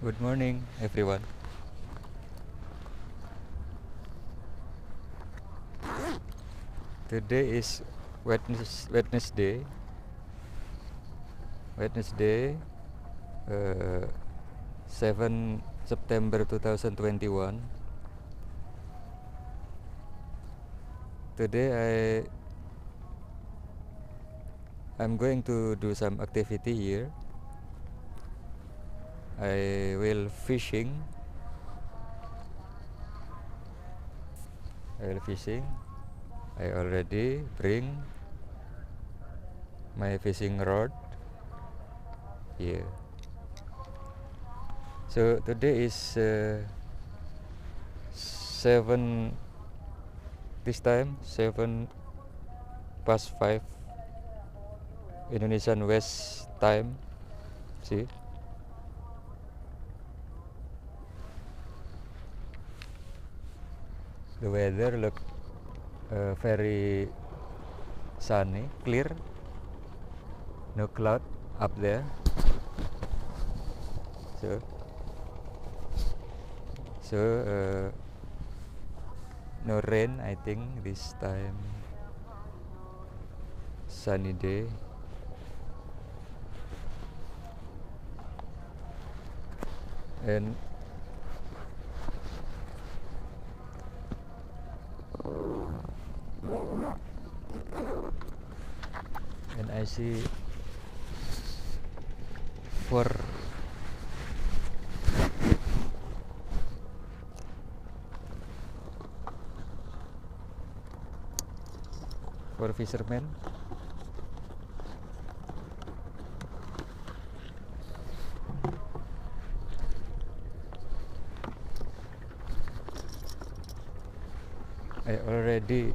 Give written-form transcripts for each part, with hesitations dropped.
Good morning, everyone. Today is Wednesday, Wednesday, uh, 7 September 2021. Today I'm going to do some activity here. I will fishing. I will fishing. I already bring my fishing rod here. So today is 7 this time 7 past 5 Indonesian West time. See, the weather look very sunny, clear, no cloud up there. So no rain, I think this time. Sunny day. And I see four fishermen. I already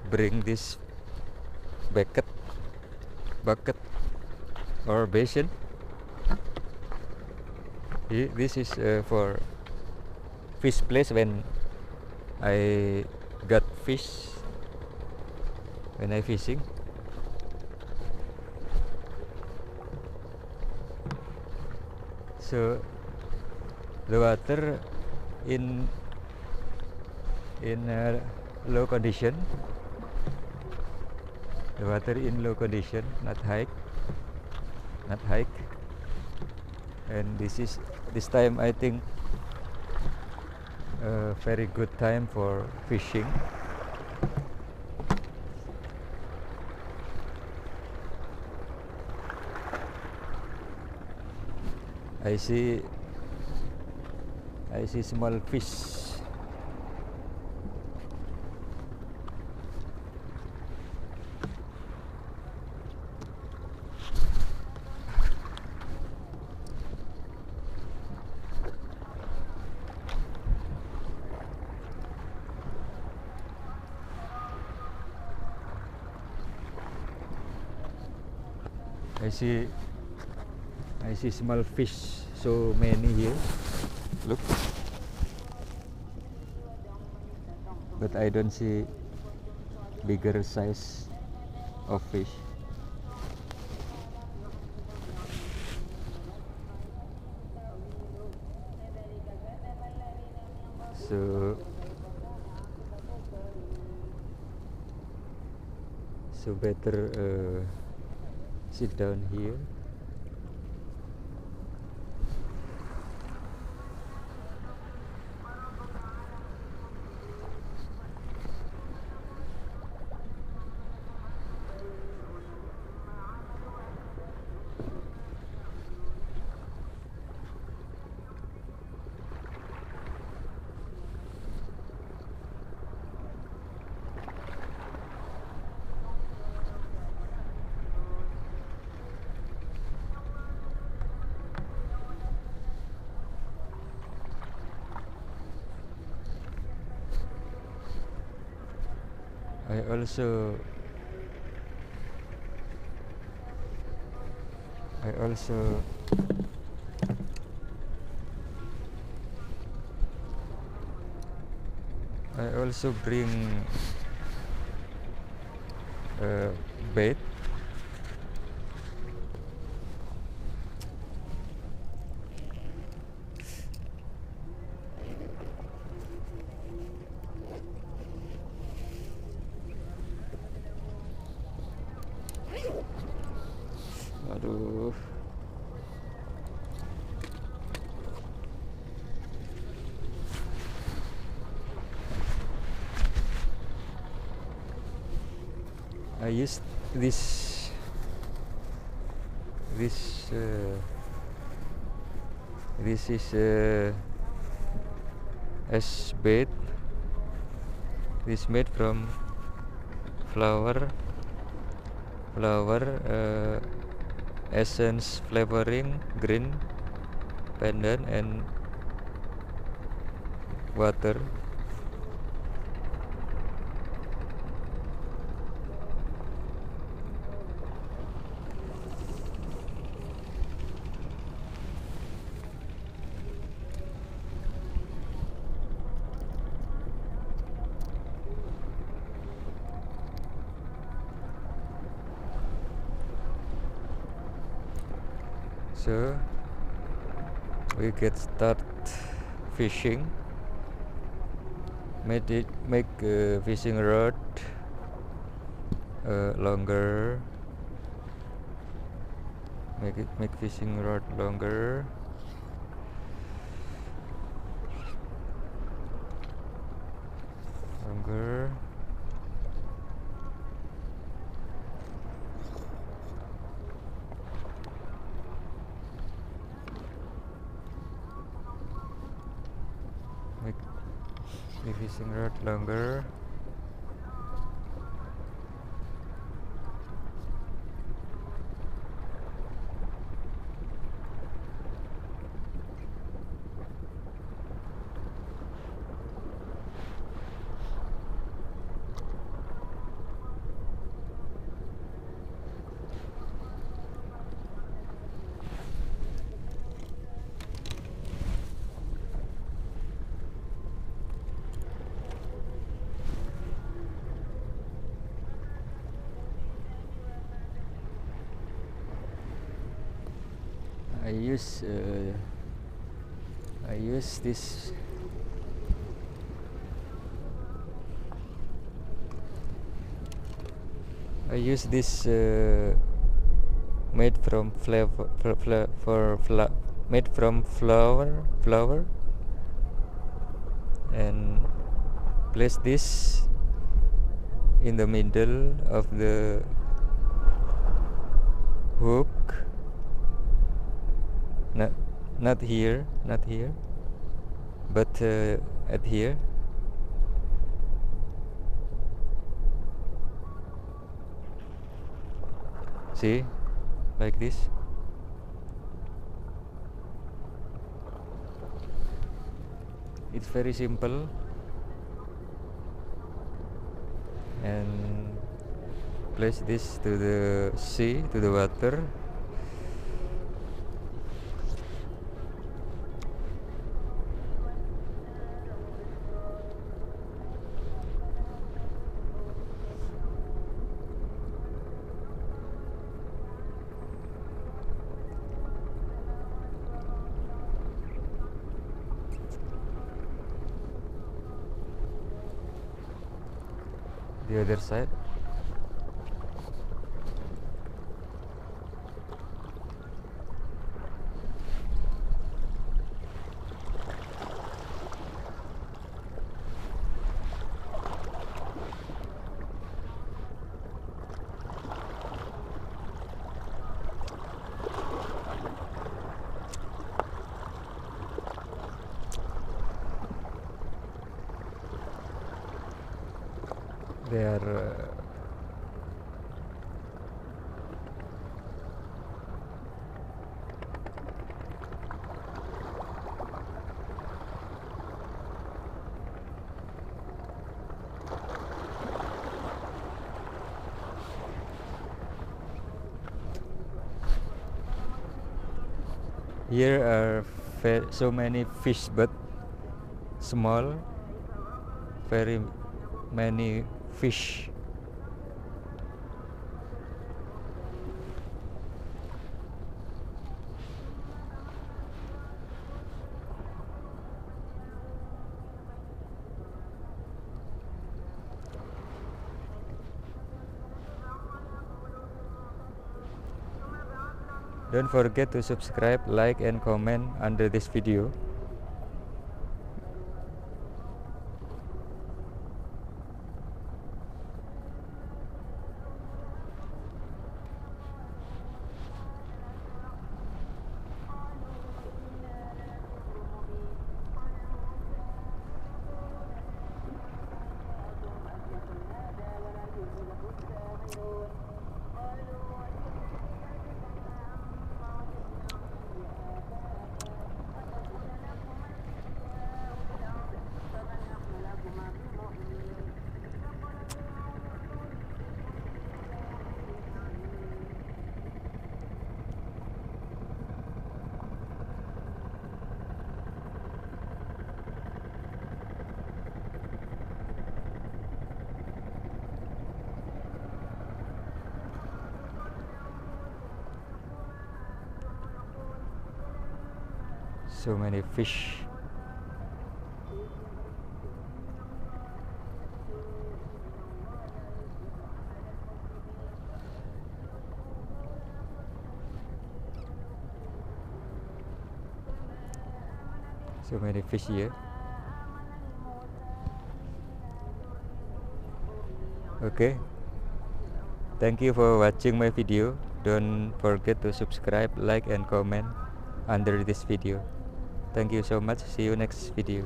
bring this bucket or basin. This is for fish place when I got fish when I fishing. So the water in low condition. The water in low condition, not high. And this time I think a very good time for fishing. I see small fish. I see small fish, so many here. Look, but I don't see bigger size of fish. So better sit down here. I also bring bait Aduh. I use this this is as bait. This made from flower essence, flavoring, green pandan, and water. So we get start fishing. Make fishing rod longer. Make fishing rod longer. Make the fishing rod longer. I use this made from flour and place this in the middle of the hook. Not here, but at here. See, like this. It's very simple, and place this to the sea, to the water. The other side. They are here are so many fish, but small, very many fish. Don't forget to subscribe, like and comment under this video. So many fish. So many fish here. Okay. Thank you for watching my video. Don't forget to subscribe, like and comment under this video. Thank you so much. See you next video.